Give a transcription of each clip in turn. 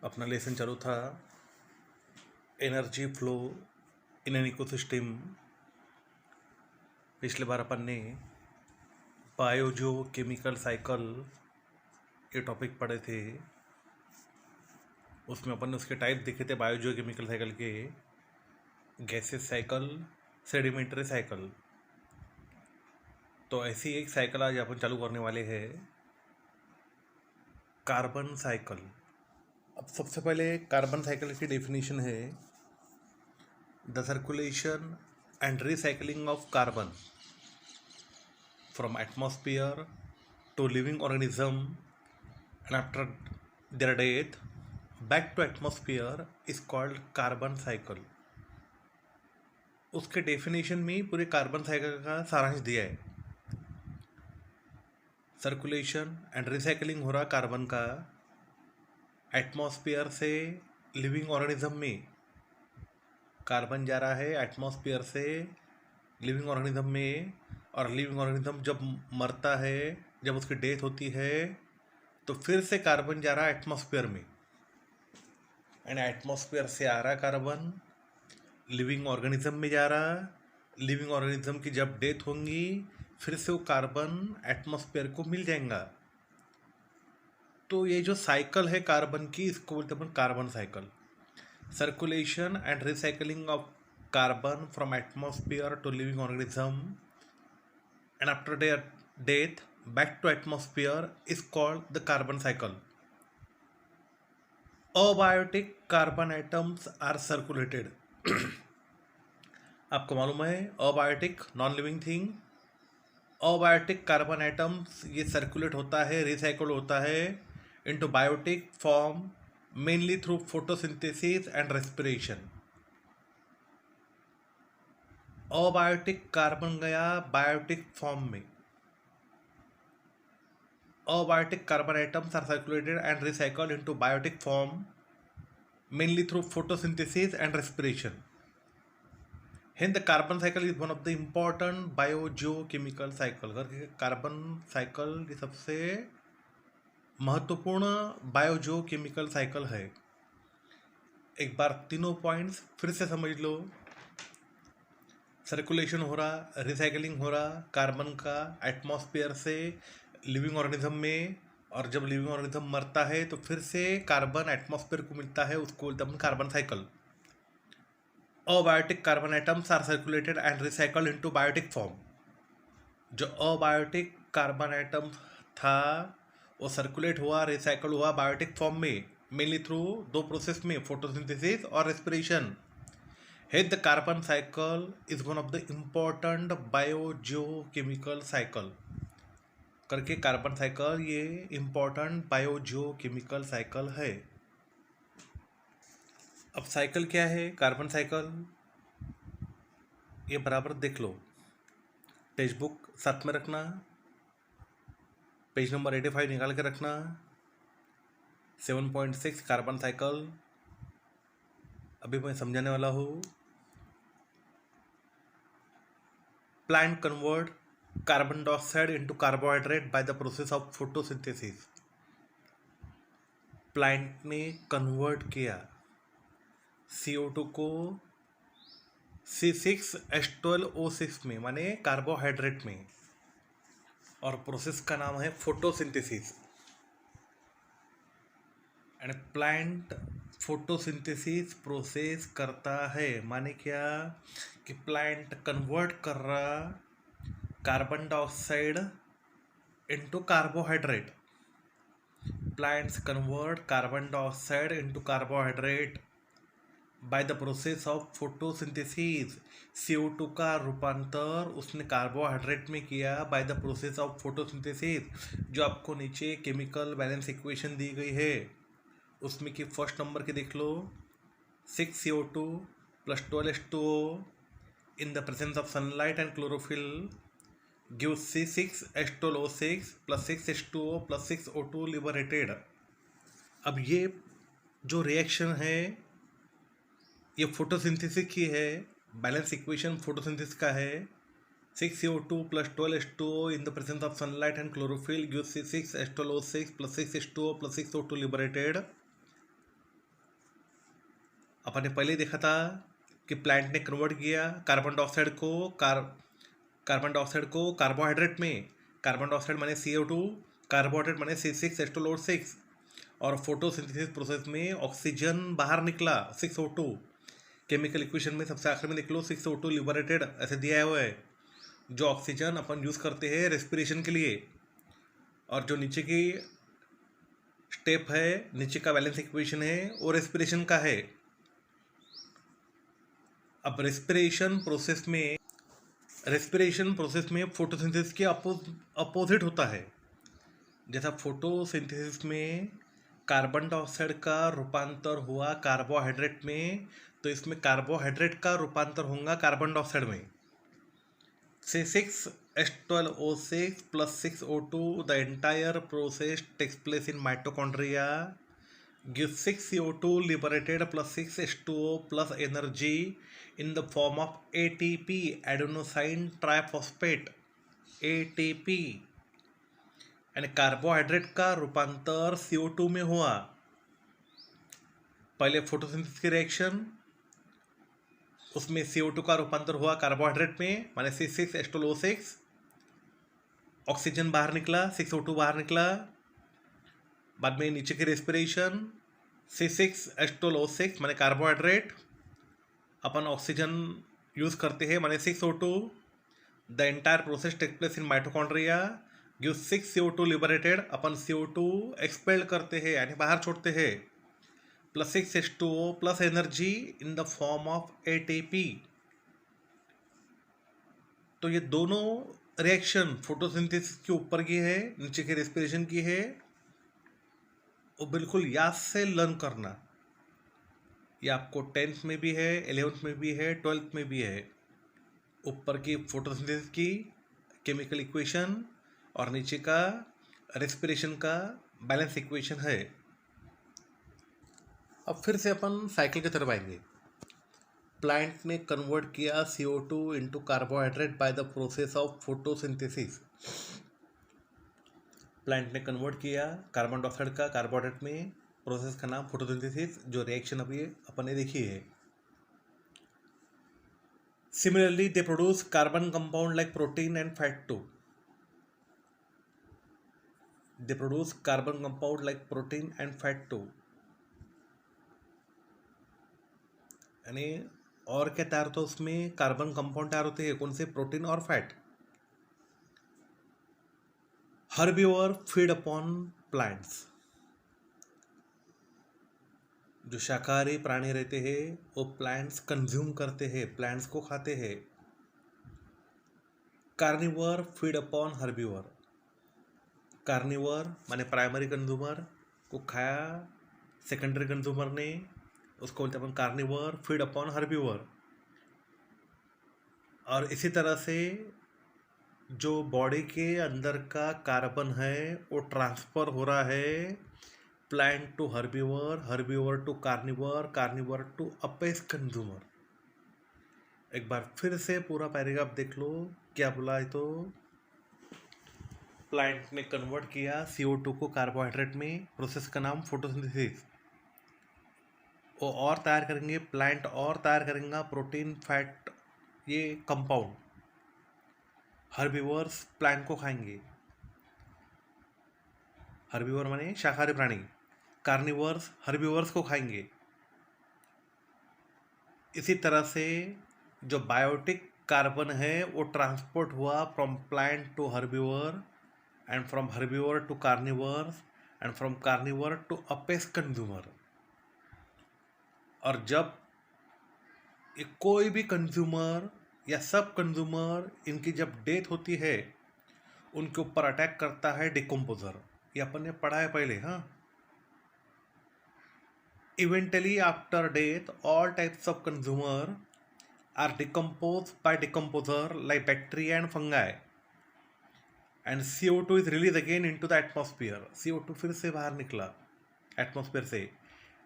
अपना लेसन चालू था energy flow in an ecosystem. पिछले बार अपन ने बायोजो केमिकल साइकिल ये टॉपिक पढ़े थे। उसमें अपन ने उसके टाइप देखे थे बायोजो केमिकल साइकिल के, गैसेस साइकिल, सेडिमेंट्री साइकिल। तो ऐसी एक साइकिल आज अपन चालू करने वाले हैं, कार्बन साइकिल। अब सबसे पहले कार्बन साइकिल की डेफिनेशन है the circulation and recycling of carbon from atmosphere to living organism and after their death back to atmosphere is called carbon cycle. उसके डेफिनेशन में पूरे कार्बन साइकिल का सारांश दिया है। सर्कुलेशन एंड रिसाइकलिंग हो रहा कार्बन का एटमॉस्फेयर से लिविंग ऑर्गेनिज्म में। कार्बन जा रहा है एटमॉस्फेयर से लिविंग ऑर्गेनिज्म में, और लिविंग ऑर्गेनिज्म जब मरता है, जब उसकी डेथ होती है, तो फिर से कार्बन जा रहा है एटमॉस्फेयर में। एंड एटमॉस्फेयर से आ रहा कार्बन लिविंग ऑर्गेनिज्म में जा रहा। लिविंग ऑर्गेनिज्म की जब डेथ होंगी फिर से वो कार्बन एटमॉस्फेयर को मिल जाएगा। तो ये जो साइकिल है कार्बन की, इसको बोलते हैं अपन carbon cycle. Circulation and recycling of carbon from atmosphere to living organism and after their death back to atmosphere is called the carbon cycle. Abiotic carbon atoms are circulated. आपको मालूम है abiotic non living thing, abiotic carbon atoms ये circulate होता है, recycle होता है into biotic form mainly through photosynthesis and respiration. Abiotic carbon गया biotic form में। Abiotic carbon atoms are circulated and recycled into biotic form mainly through photosynthesis and respiration. Hence, the carbon cycle is one of the important biogeochemical cycle. Carbon cycle की सबसे महत्वपूर्ण biogeochemical cycle है। एक बार तीनों points फिर से समझ लो। Circulation हो रहा, रिसाइकलिंग हो रहा कार्बन का एटमॉस्फेयर से लिविंग ऑर्गेनिज्म में, और जब लिविंग ऑर्गेनिज्म मरता है तो फिर से कार्बन एटमॉस्फेयर को मिलता है, उसको बोलते हैं carbon cycle. Abiotic carbon atoms are circulated and recycled into biotic form. जो अबायोटिक कार्बन एटम था वो सर्कुलेट हुआ, रिसाइकल हुआ बायोटिक फॉर्म में, मेनली थ्रू दो प्रोसेस में, फोटोसिंथेसिस और respiration. Hence, the carbon cycle is one of the important biogeochemical cycle। करके कार्बन साइकिल ये इम्पोर्टेंट बायोजियोकेमिकल साइकिल है। अब साइकिल क्या है कार्बन साइकिल, ये बराबर देख लो। टेक्स्ट बुक साथ में रखना, पेज नंबर 85 निकाल के रखना। 7.6 कार्बन साइकिल अभी मैं समझाने वाला हूँ। Plant convert carbon dioxide into carbohydrate by the process of photosynthesis. Plant ने कन्वर्ट किया CO2 को C6H12O6 में, माने कार्बोहाइड्रेट में, और प्रोसेस का नाम है photosynthesis. And plant photosynthesis process करता है, माने क्या कि प्लांट कन्वर्ट कर रहा carbon dioxide into carbohydrate. Plants convert carbon dioxide into carbohydrate by the process of photosynthesis. CO2 का रूपांतर उसने कार्बोहाइड्रेट में किया by the process of photosynthesis. जो आपको नीचे केमिकल बैलेंस इक्वेशन दी गई है उसमें कि फर्स्ट नंबर के देख लो, 6CO2 plus 12H2O in the presence of sunlight and chlorophyll gives C6H12O6 plus 6H2O plus 6O2 liberated। अब ये जो रिएक्शन है ये फोटोसिंथेसिस की है, बैलेंस इक्वेशन फोटोसिंथेसिस का है। 6CO2 plus 12H2O in the presence of sunlight and chlorophyll gives C6H12O6 plus 6H2O plus 6O2 liberated। अपन ने पहले देखा था कि प्लांट ने कन्वर्ट किया कार्बन डाइऑक्साइड को कार्बोहाइड्रेट में। कार्बन डाइऑक्साइड माने CO2, कार्बोहाइड्रेट माने C6H12O6, और फोटोसिंथेसिस प्रोसेस में ऑक्सीजन बाहर निकला 6O2। केमिकल इक्वेशन में सबसे आखिर में देख लो 6O2 लिबरेटेड ऐसे दिया हुआ है, जो ऑक्सीजन अपन यूज़ करते हैं रेस्पिरेशन के लिए। और जो नीचे की स्टेप है, नीचे का बैलेंस इक्वेशन है, वो रेस्पिरेशन का है। अब रेस्पिरेशन प्रोसेस में फोटोसिंथेसिस के अपोजिट होता है। जैसा फोटोसिंथेसिस में कार्बन डाइऑक्साइड का रूपांतर हुआ कार्बोहाइड्रेट में, तो इसमें कार्बोहाइड्रेट का रूपांतर होगा कार्बन डाइऑक्साइड में। C6H12O6 plus 6O2, the entire process takes place in mitochondria, gives 6CO2 liberated plus 6H2O plus energy in the form of ATP, adenosine triphosphate, ATP। यानी कार्बोहाइड्रेट का रूपांतर CO2 में हुआ। पहले फोटोसिंथेसिस की रिएक्शन, उसमें CO2 का रूपांतर हुआ कार्बोहाइड्रेट में, माने C6H12O6, ऑक्सीजन बाहर निकला, 6O2 बाहर निकला। बाद में नीचे की रेस्पिरेशन, C6H12O6 माने कार्बोहाइड्रेट, अपन ऑक्सीजन यूज करते हैं माने 6O2। The entire process take place in mitochondria, give 6CO2 liberated, अपन CO2 एक्सपेल करते हैं यानी बाहर छोड़ते हैं, plus 6H2O plus energy in the form of ATP। तो ये दोनों रिएक्शन फोटोसिंथेसिस के ऊपर की है, नीचे की रेस्पिरेशन की है। वो बिल्कुल याद से लर्न करना, ये आपको 10th में भी है, 11th में भी है, 12th में भी है। ऊपर की फोटोसिंथेसिस की केमिकल इक्वेशन और नीचे का रेस्पिरेशन का बैलेंस इक्वेशन है। अब फिर से अपन साइकिल की तरफ आएंगे। प्लांट ने कन्वर्ट किया CO2 into carbohydrate by the process of photosynthesis. Plant ने कन्वर्ट किया कार्बन डाइऑक्साइड का कार्बोहाइड्रेट में, प्रोसेस का नाम फोटोसिंथेसिस, जो रिएक्शन अभी अपन ने देखी है। Similarly they produce carbon compound like protein and fat too. They produce carbon compound like protein and fat too। यानी और क्या तैयार होता है उसमें, कार्बन कंपाउंड तैयार होते हैं, कौन से, प्रोटीन और फैट। हर्बीवर फीड अपॉन प्लांट्स, जो शाकाहारी प्राणी रहते हैं वो प्लांट्स कंज्यूम करते हैं, प्लांट्स को खाते हैं। कार्निवर फीड अपॉन हर्बीवर, कार्निवर माने प्राइमरी कंज्यूमर को खाया सेकेंडरी कंज्यूमर ने, उसको बोलते हैं अपन कार्निवर फीड अपॉन हर्बीवर। और इसी तरह से जो बॉडी के अंदर का कार्बन है वो ट्रांसफर हो रहा है plant to herbivore, herbivore to carnivore, carnivore to apex consumer. एक बार फिर से पूरा पैराग्राफ देख लो क्या बोला है। तो प्लांट ने कन्वर्ट किया CO2 को कार्बोहाइड्रेट में, प्रोसेस का नाम फोटोसिंथेसिस। वो और तैयार करेंगे, प्लांट और तैयार करेंगे प्रोटीन फैट ये कंपाउंड। हर्बीवर्स प्लांट को खाएंगे, हर्बीवर माने शाकाहारी प्राणी, कार्निवर्स हर्बीवर्स को खाएंगे। इसी तरह से जो बायोटिक कार्बन है वो ट्रांसपोर्ट हुआ from plant to herbivore and from herbivore to carnivores and from carnivore to apex consumer। और जब ये कोई भी कंज्यूमर या सब कंज्यूमर इनकी जब डेथ होती है, उनके ऊपर अटैक करता है डिकम्पोजर। ये अपन ने पढ़ा है पहले। हाँ, eventually after death all types of consumer are decompose by decomposer like bacteria and fungi, and CO2 is release again into the atmosphere. CO2 फिर से बाहर निकला एटमॉस्फेयर से,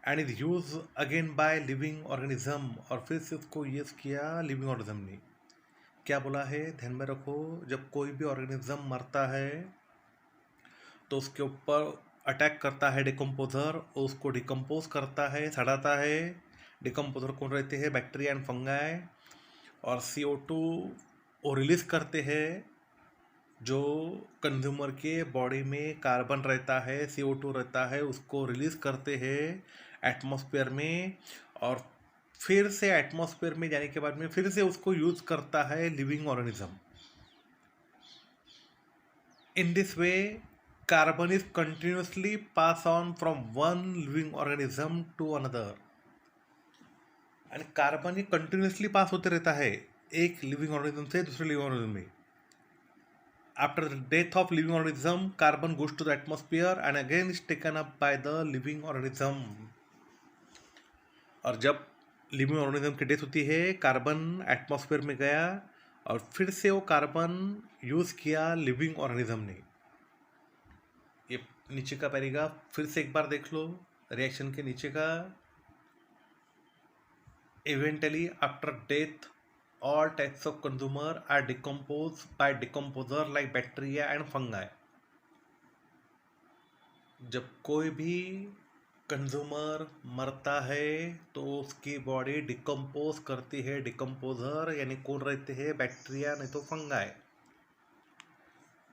and is use again by living organism, और फिर से उसको use किया लिविंग ऑर्गेनिज्म ने। क्या बोला है, ध्यान में रखो, जब कोई भी ऑर्गेनिज्म मरता है तो उसके ऊपर अटैक करता है डिकम्पोजर, उसको डिकम्पोज करता है, सड़ाता है, डिकम्पोजर कौन रहते हैं? Bacteria and fungi. और CO2 वो रिलीज करते हैं जो कंज्यूमर के बॉडी में कार्बन रहता है, CO2 रहता है, उसको रिलीज करते हैं एटमॉस्फेयर में, और फिर से एटमॉस्फेयर में जाने के बाद में फिर से उसको यूज करता है living organism. In this way carbon is continuously pass on from one living organism to another. And carbon ये कंटिन्यूसली पास होते रहता है एक लिविंग ऑर्गेनिज्म से दूसरे लिविंग ऑर्गेनिज्म में। After the death of living organism, carbon goes to the atmosphere and again is taken up by the living organism. और जब लिविंग ऑर्गेनिज्म की डेथ होती है, कार्बन एटमॉस्फेयर में गया और फिर से वो कार्बन यूज किया लिविंग ऑर्गेनिज्म ने। ये नीचे का पैराग्राफ फिर से एक बार देख लो, रिएक्शन के नीचे का। इवेंटली after death all types of consumer are decomposed by decomposer like bacteria and fungi। जब कोई भी कंज्यूमर मरता है तो उसकी बॉडी डिकम्पोज करती है, डिकम्पोजर यानी कौन रहते हैं? बैक्टीरिया नहीं तो फंगाई।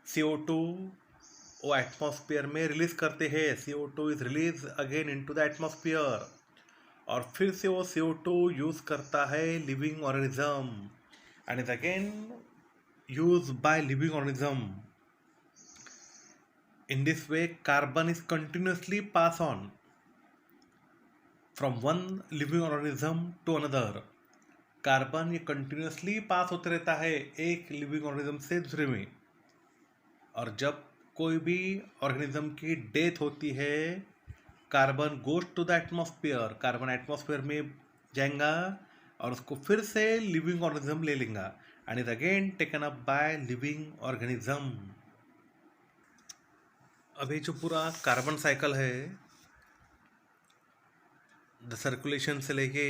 CO2 वो एटमॉस्फेयर में रिलीज करते हैं, CO2 is release again into the atmosphere, और फिर से वो CO2 यूज करता है living organism and is again use by living organism. In this way carbon is continuously pass on from one living organism to another. Carbon ये continuously pass होते रहता है एक लिविंग ऑर्गेनिज्म से दूसरे में, और जब कोई भी ऑर्गेनिज्म की डेथ होती है, carbon goes to the atmosphere, carbon atmosphere में जाएगा और उसको फिर से लिविंग ऑर्गेनिज्म ले लेगा and is again taken up by living organism. अभी जो पूरा कार्बन साइकिल है, द सर्कुलेशन से लेके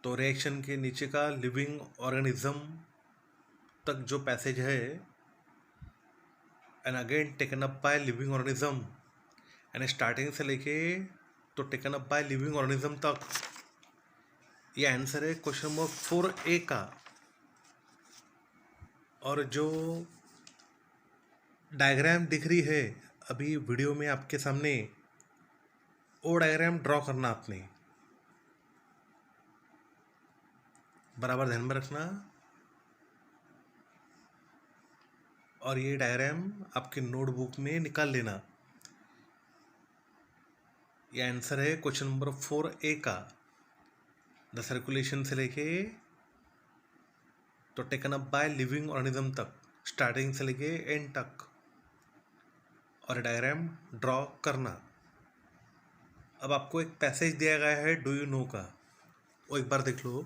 तो रिएक्शन के नीचे का लिविंग ऑर्गेनिज्म तक जो पैसेज है, and again taken up by living organism, and starting से लेके तो taken up by living organism तक। ये आंसर है क्वेश्चन नंबर 4A का। और जो डायग्राम दिख रही है अभी वीडियो में आपके सामने, वो डायग्राम ड्रॉ करना आपने, बराबर ध्यान में रखना। और ये डायग्राम आपके नोटबुक में निकाल लेना। ये आंसर है क्वेश्चन नंबर 4A का। द सर्कुलेशन से लेके तो taken up by living organism तक, स्टार्टिंग से लेके एंड तक, और डायग्राम ड्रॉ करना। अब आपको एक पैसेज दिया गया है डू यू नो का, वो एक बार देख लो।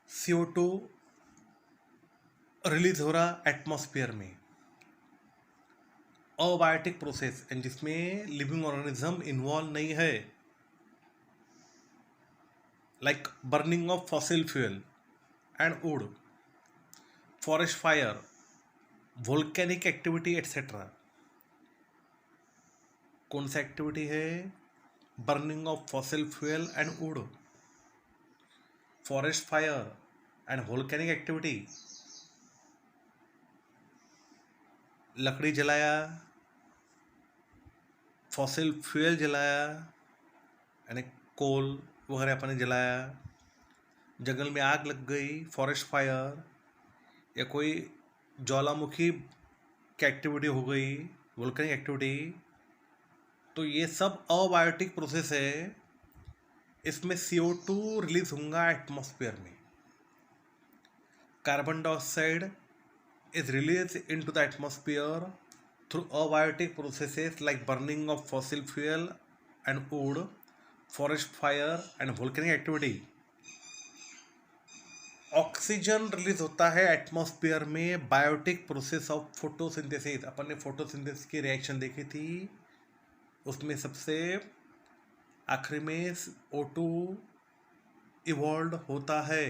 CO2 रिलीज हो रहा एटमॉस्फेयर में, अबायोटिक प्रोसेस, एंड जिसमें लिविंग ऑर्गेनिज्म इन्वॉल्व नहीं है, like burning of fossil fuel and wood, forest fire, volcanic activity etcetera. कौन सा एक्टिविटी है? Burning of fossil fuel and wood, forest fire and volcanic activity. लकड़ी जलाया, fossil fuel जलाया, यानी कोल वगैरह अपने जलाया, जंगल में आग लग गई, फॉरेस्ट फायर, या कोई ज्वालामुखी की एक्टिविटी हो गई, वोल्केनिक एक्टिविटी। तो ये सब अबायोटिक प्रोसेस है। इसमें CO2 रिलीज होगा एटमॉस्फेयर में, carbon dioxide is released into the atmosphere through abiotic processes like burning of fossil fuel and wood, forest fire and volcanic activity। Oxygen release होता है atmosphere में, बायोटिक प्रोसेस ऑफ फोटोसिंथेसिस। अपन ने photosynthesis की reaction देखी थी, उसमें सबसे आखिरी में O2 इवॉल्व होता है।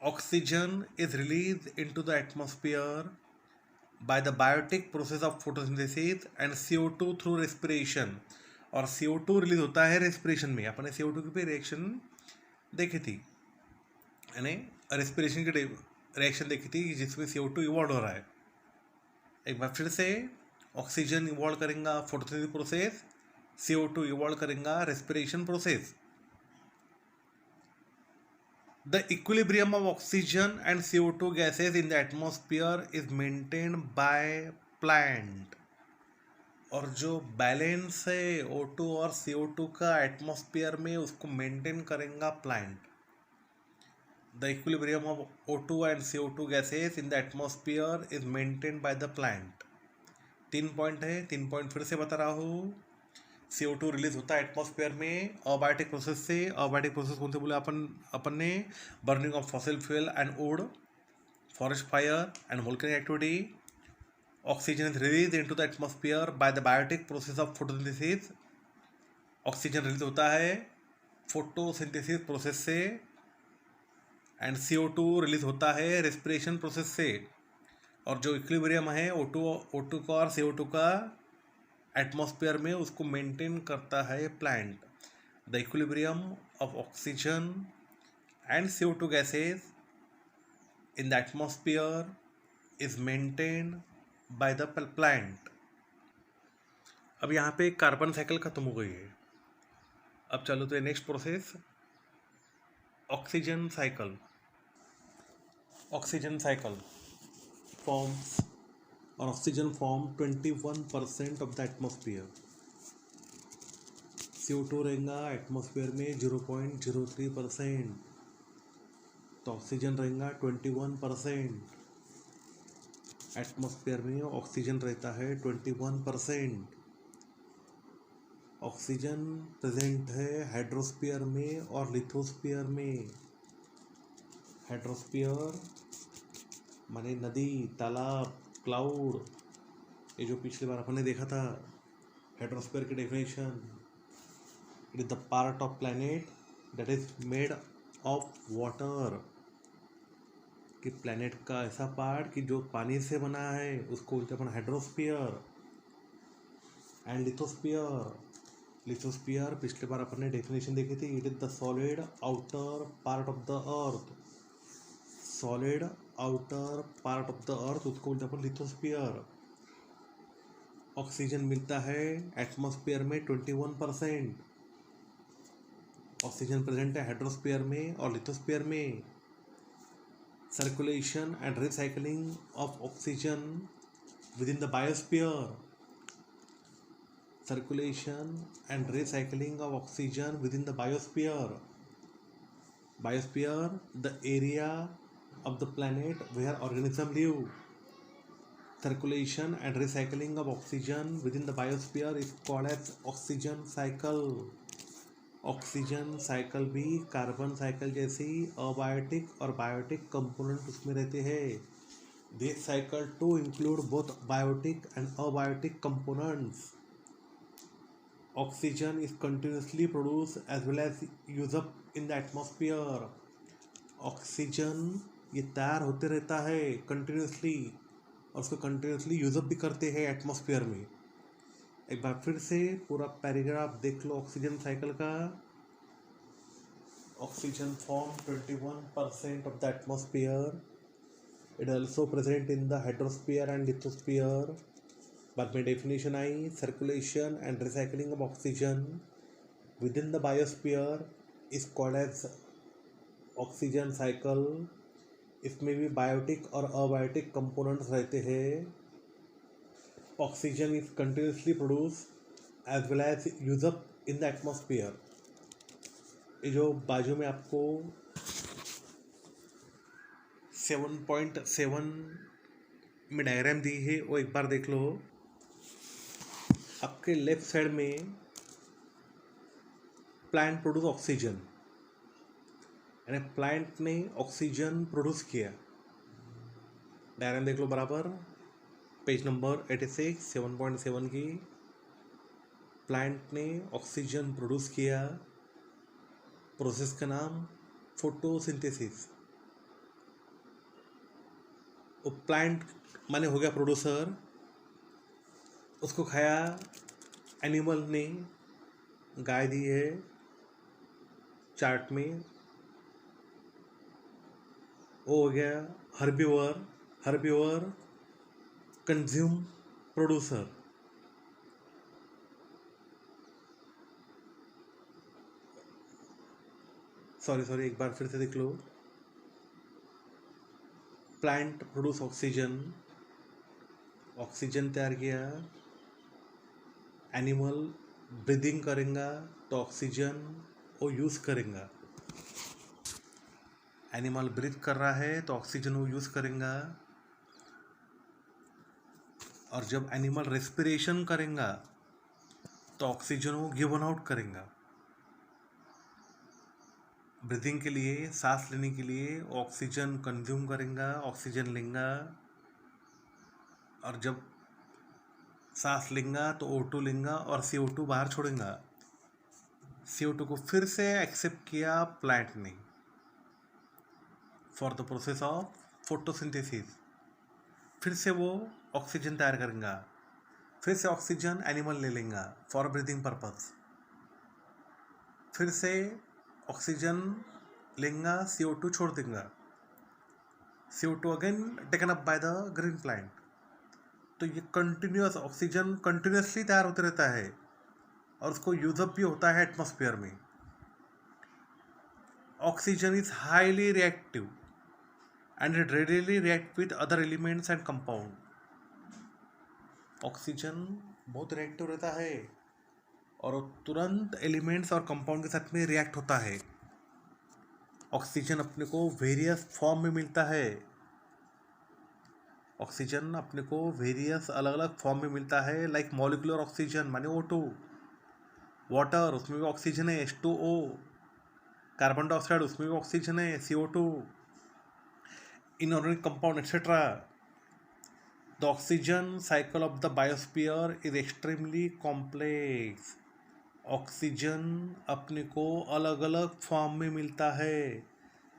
Oxygen is released into the atmosphere by the biotic process of photosynthesis and CO2 through respiration. और CO2 रिलीज होता है रेस्पिरेशन में. अपने CO2 की भी रिएक्शन देखी थी, यानी रेस्पिरेशन की रिएक्शन देखी थी जिसमें CO2 इवॉल्व हो रहा है. एक बार फिर से, ऑक्सीजन इवॉल्व करेगा फोटोसिंथेसिस प्रोसेस, CO2 इवॉल्व करेगा respiration process. The equilibrium of oxygen and CO2 gases in the atmosphere is maintained by plant. और जो बैलेंस है O2 और CO2 का एटमॉस्फेयर में, उसको मेंटेन करेगा plant. The equilibrium of O2 and CO2 gases in the atmosphere is maintained by the plant. 3 point है, 3 point फिर से बता रहा हूँ. CO2 रिलीज होता है एटमॉस्फेयर में अबायोटिक प्रोसेस से. अबायोटिक प्रोसेस कौन से बोले अपन ने? Burning of fossil fuel and wood, forest fire and volcanic activity. Oxygen is release into the atmosphere by the biotic process of photosynthesis. Oxygen release होता है फोटोसिंथेसिस प्रोसेस से. And CO2 release होता है रेस्पिरेशन प्रोसेस से. और जो equilibrium है O2 का और CO2 का एटमॉस्फेयर में, उसको मेंटेन करता है plant. The equilibrium of oxygen and CO2 gases in the atmosphere is maintained by the plant. अब यहाँ पे कार्बन साइकिल खत्म हो गई है. अब चलो तो next process, oxygen cycle. Oxygen cycle forms और oxygen form 21% of the atmosphere. CO2 रहेगा एटमॉस्फेयर में 0.03%, तो ऑक्सीजन रहेगा 21%. एटमॉस्फेयर में ऑक्सीजन रहता है 21%. ऑक्सीजन प्रेजेंट है हाइड्रोस्फीयर में और लिथोस्फीयर में. हाइड्रोस्फीयर माने नदी, तालाब, क्लाउड. ये जो पिछली बार अपन ने देखा था हाइड्रोस्फीयर की definition, it is the part of planet that is made of water. कि प्लैनेट का ऐसा पार्ट कि जो पानी से बना है, उसको बोलते अपन हाइड्रोस्फीयर. And lithosphere. लिथोस्फीयर पिछले बार अपन ने डेफिनेशन देखी थी, it is the solid outer part of the earth. Solid outer part of the earth, उसको बोलते अपन लिथोस्फीयर. ऑक्सीजन मिलता है एटमॉस्फेयर में 21%. ऑक्सीजन प्रेजेंट है हाइड्रोस्फीयर में और लिथोस्फीयर में. Circulation and recycling of oxygen within the biosphere. Circulation and recycling of oxygen within the biosphere. Biosphere, the area of the planet where organisms live. Circulation and recycling of oxygen within the biosphere is called as oxygen cycle. Oxygen cycle भी carbon cycle जैसी abiotic और biotic component उसमें रहते हैं. This cycle too include both biotic and abiotic components. Oxygen is continuously produced as well as used up in the atmosphere. Oxygen ये तैयार होते रहता है कंटिन्यूसली, और उसको कंटिन्यूसली यूजअप भी करते हैं एटमॉस्फेयर में. एक बार फिर से पूरा पैराग्राफ देख लो ऑक्सीजन साइकिल का. Oxygen form 21% of the atmosphere. It also present in the hydrosphere and lithosphere. बाद में डेफिनेशन आई, circulation and recycling of oxygen within the biosphere is called as oxygen cycle. इसमें भी biotic और abiotic components रहते हैं. Oxygen is continuously produce as well as use up in the atmosphere. ये जो बाजू में आपको 7.7 में डायग्राम दी है, वो एक बार देख लो. आपके लेफ्ट साइड में प्लांट प्रोड्यूस ऑक्सीजन, यानी प्लांट ने ऑक्सीजन प्रोड्यूस किया. डायग्राम देख लो बराबर, पेज नंबर 86 7.7 की. प्लांट ने ऑक्सीजन प्रोड्यूस किया. प्रोसेस का नाम फोटोसिंथेसिस. वो प्लांट माने हो गया प्रोड्यूसर, उसको खाया एनिमल ने, गाय दी है चार्ट में, वो हो गया हर्बीवर, हर्बीवर कंज्यूम प्रोड्यूसर। सॉरी एक बार फिर से देख लो। प्लांट प्रोड्यूस ऑक्सीजन, ऑक्सीजन तैयार किया, एनिमल ब्रीदिंग करेगा तो ऑक्सीजन वो यूज़ करेगा, एनिमल ब्रीथ कर रहा है तो ऑक्सीजन वो यूज़ करेगा, और जब एनिमल रेस्पिरेशन करेगा तो ऑक्सीजन वो गिवन आउट करेगा। ब्रीदिंग के लिए, सांस लेने के लिए ऑक्सीजन कंज्यूम करेगा, ऑक्सीजन लेगा, और जब सांस लेगा तो O2 लेगा और CO2 बाहर छोड़ेगा। CO2 को फिर से एक्सेप्ट किया प्लांट ने for the process of photosynthesis, फिर से वो ऑक्सीजन तैयार करेगा, फिर से ऑक्सीजन एनिमल ले लेगा फॉर ब्रीदिंग पर्पस, फिर से ऑक्सीजन लेगा, CO2 छोड़ देगा, CO2 again taken up by the green plant. तो ये कंटिन्यूस ऑक्सीजन कंटिन्यूसली तैयार होते रहता है और उसको यूजअप भी होता है एटमॉस्फेयर में। Oxygen is highly reactive and it readily react with other elements and compound. Oxygen बहुत रिएक्टिव रहता है और वो तुरंत एलिमेंट्स और कंपाउंड के साथ में रिएक्ट होता है। ऑक्सीजन अपने को वेरियस फॉर्म में मिलता है, ऑक्सीजन अपने को वेरियस अलग अलग फॉर्म में मिलता है, लाइक मॉलिक्यूलर ऑक्सीजन माने O2, वाटर उसमें भी ऑक्सीजन है H2O, कार्बन डाइऑक्साइड उसमें भी ऑक्सीजन है CO2, inorganic compound etcetera. The oxygen cycle of the biosphere is extremely complex. Oxygen अपने को अलग अलग फॉर्म में मिलता है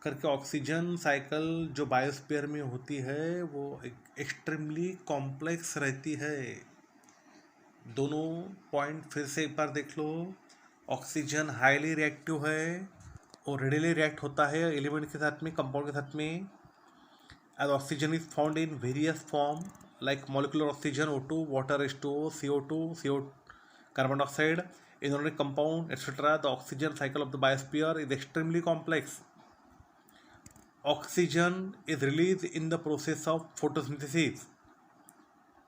करके ऑक्सीजन साइकिल जो बायोस्फीयर में होती है वो एक्सट्रीमली कॉम्प्लेक्स रहती है। दोनों पॉइंट फिर से एक बार देख लो। ऑक्सीजन हाईली रिएक्टिव है और रेडिली रिएक्ट होता है एलिमेंट के साथ में, कंपाउंड के साथ में। As oxygen is found in various form like molecular oxygen O2, water H2O, CO2, carbon dioxide, inorganic compound, etc. The oxygen cycle of the biosphere is extremely complex. Oxygen is released in the process of photosynthesis.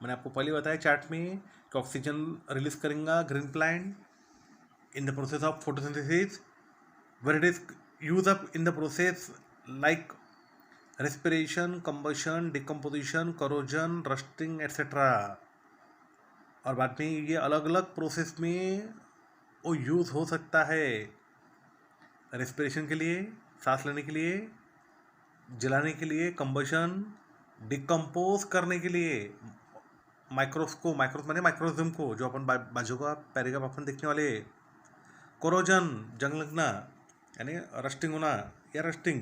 मैंने आपको पहले बताया chart में कि oxygen release करेगा green plant in the process of photosynthesis, where it is use up in the process like respiration, combustion, decomposition, corrosion, rusting etcetera. और बाद में ये अलग अलग प्रोसेस में वो यूज़ हो सकता है, रेस्पिरेशन के लिए, सांस लेने के लिए, जलाने के लिए, कंबशन, डिकम्पोज करने के लिए, माइक्रोस माने माइक्रोजम को, जो अपन बाजू का पैराग्राफ अपन देखने वाले, कोरोजन जंग लगना यानी रस्टिंग होना, या रस्टिंग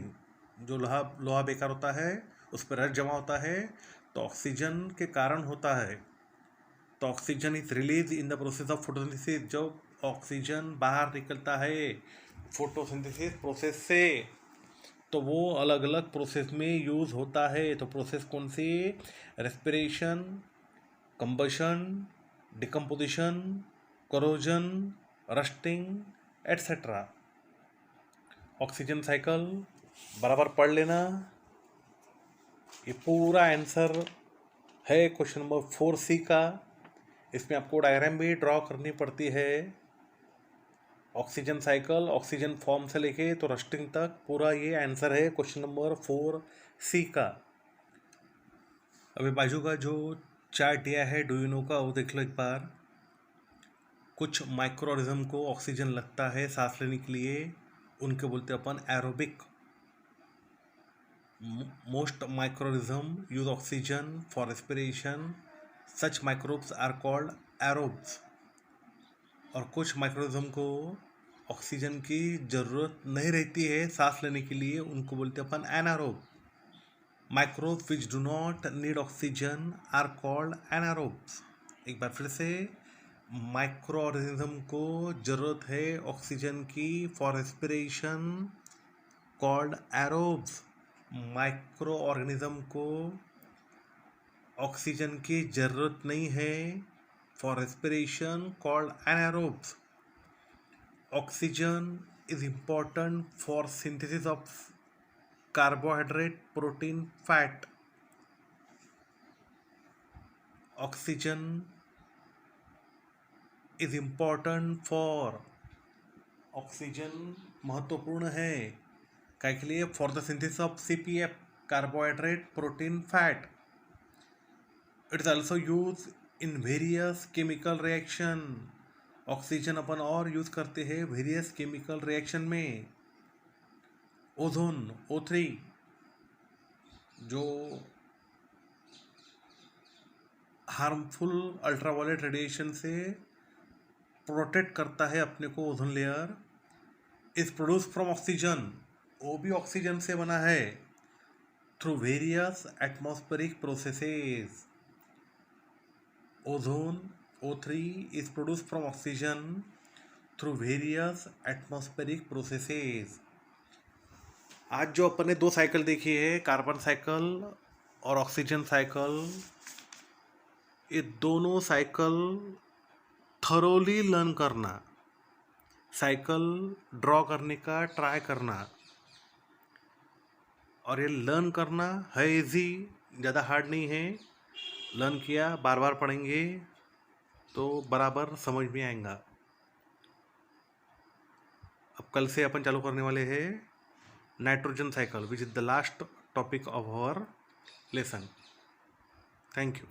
जो लोहा बेकार होता है उस पर रस्ट जमा होता है तो ऑक्सीजन के कारण होता है। तो oxygen is release in the process of photosynthesis. जब ऑक्सीजन बाहर निकलता है फोटोसिंथेसिस प्रोसेस से तो वो अलग अलग प्रोसेस में यूज़ होता है। तो प्रोसेस कौन सी? Respiration, combustion, decomposition, corrosion, rusting etcetera. Oxygen cycle बराबर पढ़ लेना। ये पूरा आंसर है क्वेश्चन नंबर 4C का। इसमें आपको डायग्राम भी ड्रॉ करनी पड़ती है। ऑक्सीजन साइकिल, ऑक्सीजन फॉर्म से लेके तो रस्टिंग तक पूरा ये आंसर है क्वेश्चन नंबर 4C का। अभी बाजू का जो चार्ट दिया है डू यू नो का, वो देख लो एक बार। कुछ माइक्रो ऑर्गेनिज्म को ऑक्सीजन लगता है सांस लेने के लिए, उनके बोलते हैं अपन aerobic. Most microorganism use oxygen for respiration, such microbes are called aerobes. और कुछ माइक्रोऑर्गेनिज्म को ऑक्सीजन की ज़रूरत नहीं रहती है सांस लेने के लिए, उनको बोलते हैं अपन anaerobe. Microbes which do not need oxygen are called anaerobes. एक बार फिर से, माइक्रो ऑर्गेनिज्म को जरूरत है ऑक्सीजन की for respiration, called aerobes. Micro organism को ऑक्सीजन की जरूरत नहीं है for respiration, called anaerobes. Oxygen is important for synthesis of carbohydrate, protein, fat. Oxygen is important for, oxygen महत्वपूर्ण है क्या के लिए? For the synthesis of CPF, carbohydrate, protein, fat. It is also use in various chemical reaction. Oxygen अपन और use करते हैं various chemical reaction में। ओजोन O3 जो हार्मफुल अल्ट्रावायलेट रेडिएशन से प्रोटेक्ट करता है अपने को, ozone layer, is produce from oxygen. वो भी ऑक्सीजन से बना है through various atmospheric processes. Ozone O3 is produced from oxygen through various atmospheric processes। आज जो अपन ने दो साइकिल देखी है, कार्बन साइकिल और ऑक्सीजन साइकिल, ये दोनों साइकिल थरोली लर्न करना, साइकिल ड्रॉ करने का ट्राई करना, और ये लर्न करना है इजी, ज़्यादा हार्ड नहीं है। लर्न किया, बार बार पढ़ेंगे तो बराबर समझ में आएगा। अब कल से अपन चालू करने वाले हैं nitrogen cycle, which is the last topic of our lesson. Thank you.